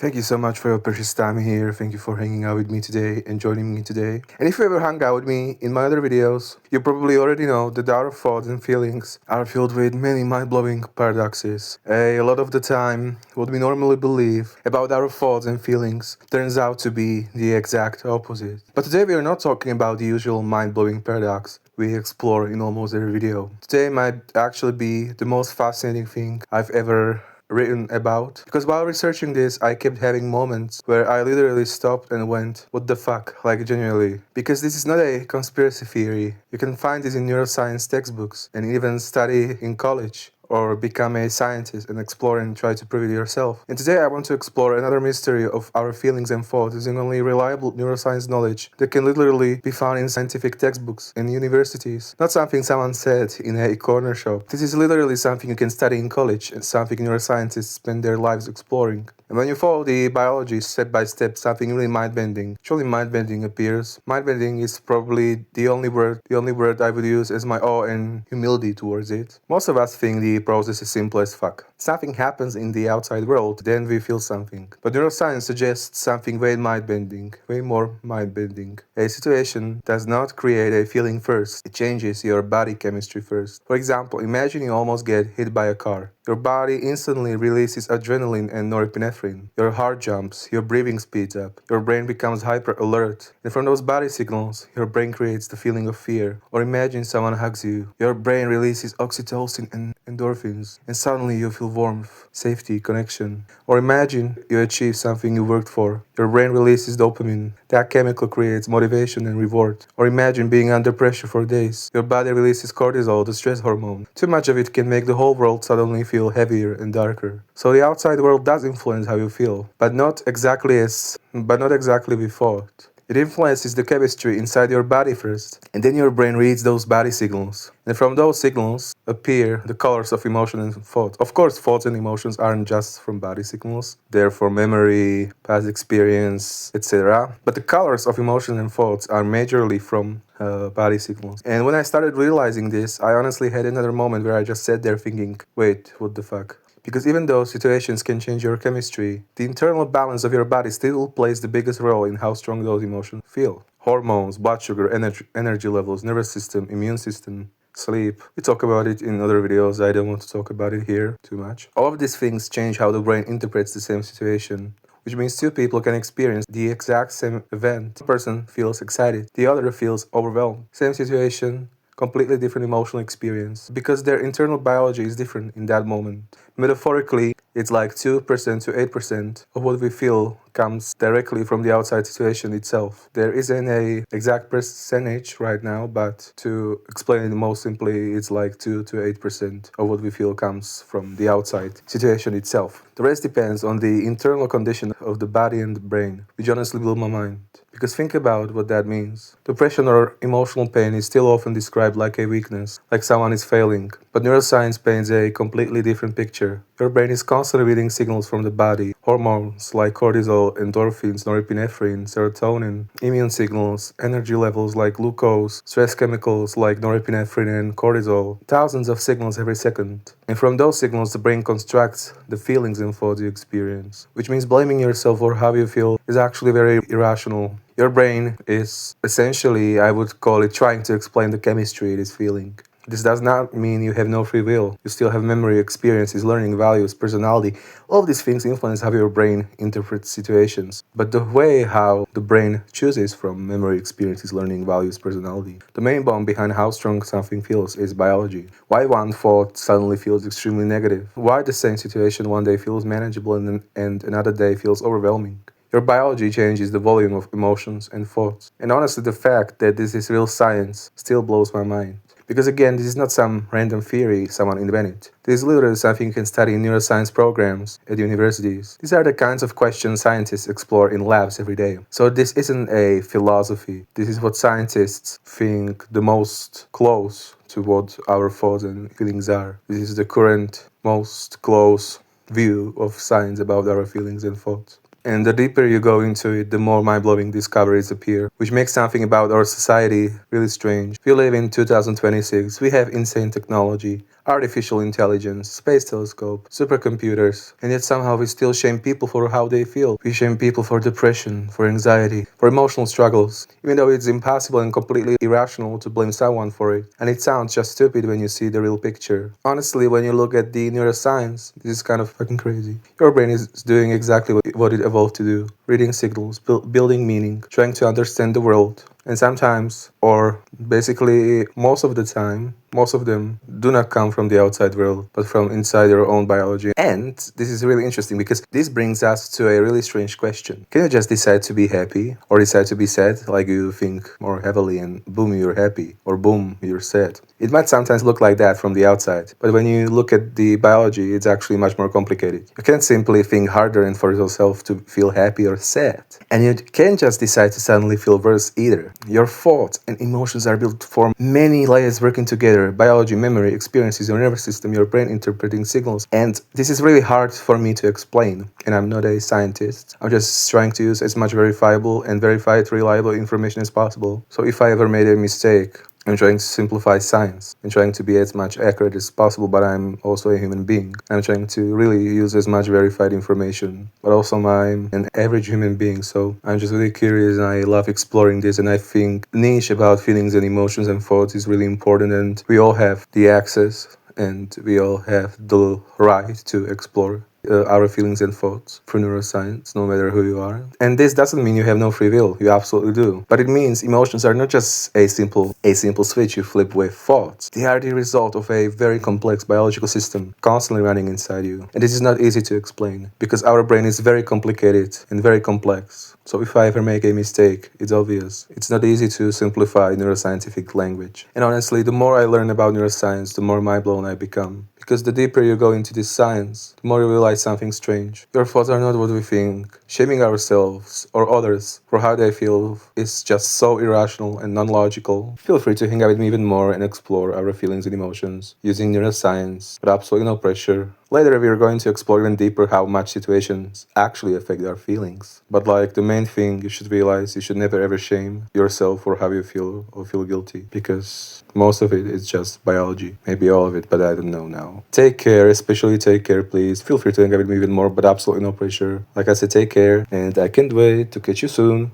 Thank you so much for your precious time here. Thank you for hanging out with me today and joining me today. And if you ever hung out with me in my other videos, you probably already know that our thoughts and feelings are filled with many mind-blowing paradoxes. A lot of the time, what we normally believe about our thoughts and feelings turns out to be the exact opposite. But today we are not talking about the usual mind-blowing paradox we explore in almost every video. Today might actually be the most fascinating thing I've ever written about, because while researching this I kept having moments where I literally stopped and went, what the fuck, like genuinely. Because this is not a conspiracy theory. You can find this in neuroscience textbooks and even study in college or become a scientist and explore and try to prove it yourself. And today I want to explore another mystery of our feelings and thoughts using only reliable neuroscience knowledge that can literally be found in scientific textbooks and universities. Not something someone said in a corner shop. This is literally something you can study in college and something neuroscientists spend their lives exploring. And when you follow the biology step by step, something really mind-bending, truly mind-bending appears. Mind-bending is probably the only word I would use as my awe and humility towards it. Most of us think the process is simple as fuck. Something happens in the outside world, then we feel something. But neuroscience suggests something way mind-bending, way more mind-bending. A situation does not create a feeling first, it changes your body chemistry first. For example, imagine you almost get hit by a car. Your body instantly releases adrenaline and norepinephrine. Your heart jumps, your breathing speeds up, your brain becomes hyper alert. And from those body signals, your brain creates the feeling of fear. Or imagine someone hugs you. Your brain releases oxytocin and endorphins, and suddenly you feel warmth, safety, connection. Or imagine you achieve something you worked for. Your brain releases dopamine. That chemical creates motivation and reward. Or imagine being under pressure for days. Your body releases cortisol, the stress hormone. Too much of it can make the whole world suddenly feel heavier and darker. So the outside world does influence how you feel, but not exactly we thought. It influences the chemistry inside your body first, and then your brain reads those body signals. And from those signals appear the colors of emotion and thought. Of course, thoughts and emotions aren't just from body signals, they're from memory, past experience, etc. But the colors of emotion and thoughts are majorly from body signals. And when I started realizing this, I honestly had another moment where I just sat there thinking, wait, what the fuck? Because even though situations can change your chemistry, the internal balance of your body still plays the biggest role in how strong those emotions feel. Hormones, blood sugar, energy levels, nervous system, immune system, sleep. We talk about it in other videos, I don't want to talk about it here too much. All of these things change how the brain interprets the same situation, which means two people can experience the exact same event. One person feels excited, the other feels overwhelmed. Same situation, completely different emotional experience, because their internal biology is different in that moment. Metaphorically, it's like 2% to 8% of what we feel comes directly from the outside situation itself. There isn't a exact percentage right now, but to explain it most simply, it's like 2 to 8% of what we feel comes from the outside situation itself. The rest depends on the internal condition of the body and the brain, which honestly blew my mind. Because think about what that means. Depression or emotional pain is still often described like a weakness, like someone is failing. But neuroscience paints a completely different picture. Your brain is constantly reading signals from the body. Hormones like cortisol, endorphins, norepinephrine, serotonin, immune signals, energy levels like glucose, stress chemicals like norepinephrine and cortisol. Thousands of signals every second. And from those signals, the brain constructs the feelings and thoughts you experience. Which means blaming yourself for how you feel is actually very irrational. Your brain is essentially, I would call it, trying to explain the chemistry it is feeling. This does not mean you have no free will. You still have memory, experiences, learning, values, personality. All of these things influence how your brain interprets situations. But the way how the brain chooses from memory, experiences, learning, values, personality, the main bomb behind how strong something feels is biology. Why one thought suddenly feels extremely negative? Why the same situation one day feels manageable and another day feels overwhelming? Your biology changes the volume of emotions and thoughts. And honestly, the fact that this is real science still blows my mind. Because again, this is not some random theory someone invented. This is literally something you can study in neuroscience programs at universities. These are the kinds of questions scientists explore in labs every day. So this isn't a philosophy. This is what scientists think the most close to what our thoughts and feelings are. This is the current most close view of science about our feelings and thoughts. And the deeper you go into it, the more mind-blowing discoveries appear, which makes something about our society really strange. We live in 2026, we have insane technology, artificial intelligence, space telescope, supercomputers, and yet somehow we still shame people for how they feel. We shame people for depression, for anxiety, for emotional struggles, even though it's impossible and completely irrational to blame someone for it. And it sounds just stupid when you see the real picture. Honestly, when you look at the neuroscience, this is kind of fucking crazy. Your brain is doing exactly what it evolved to do: reading signals, building meaning, trying to understand the world. And sometimes, or basically most of the time, most of them do not come from the outside world, but from inside your own biology. And this is really interesting because this brings us to a really strange question. Can you just decide to be happy or decide to be sad, like you think more heavily and boom, you're happy, or boom, you're sad? It might sometimes look like that from the outside, but when you look at the biology, it's actually much more complicated. You can't simply think harder and force yourself to feel happy or sad. And you can't just decide to suddenly feel worse either. Your thoughts and emotions are built from many layers working together: biology, memory, experiences, your nervous system, your brain interpreting signals. And this is really hard for me to explain, and I'm not a scientist. I'm just trying to use as much verifiable and verified, reliable information as possible. So if I ever made a mistake, I'm trying to simplify science. I'm trying to be as much accurate as possible, but I'm also a human being. I'm trying to really use as much verified information, but also I'm an average human being, so I'm just really curious and I love exploring this, and I think niche about feelings and emotions and thoughts is really important, and we all have the access and we all have the right to explore our feelings and thoughts through neuroscience, no matter who you are. And this doesn't mean you have no free will. You absolutely do. But it means emotions are not just a simple switch you flip with thoughts. They are the result of a very complex biological system constantly running inside you. And this is not easy to explain because our brain is very complicated and very complex. So if I ever make a mistake, it's obvious. It's not easy to simplify neuroscientific language. And honestly, the more I learn about neuroscience, the more mind-blown I become. Because the deeper you go into this science, the more you realize something strange. Your thoughts are not what we think. Shaming ourselves or others for how they feel is just so irrational and non-logical. Feel free to hang out with me even more and explore our feelings and emotions using neuroscience, but absolutely no pressure. Later we are going to explore even deeper how much situations actually affect our feelings. But like the main thing you should realize, you should never ever shame yourself for how you feel or feel guilty, because most of it is just biology. Maybe all of it, but I don't know now. Take care, especially take care, please. Feel free to hang out with me even more, but absolutely no pressure. Like I said, take care, and I can't wait to catch you soon.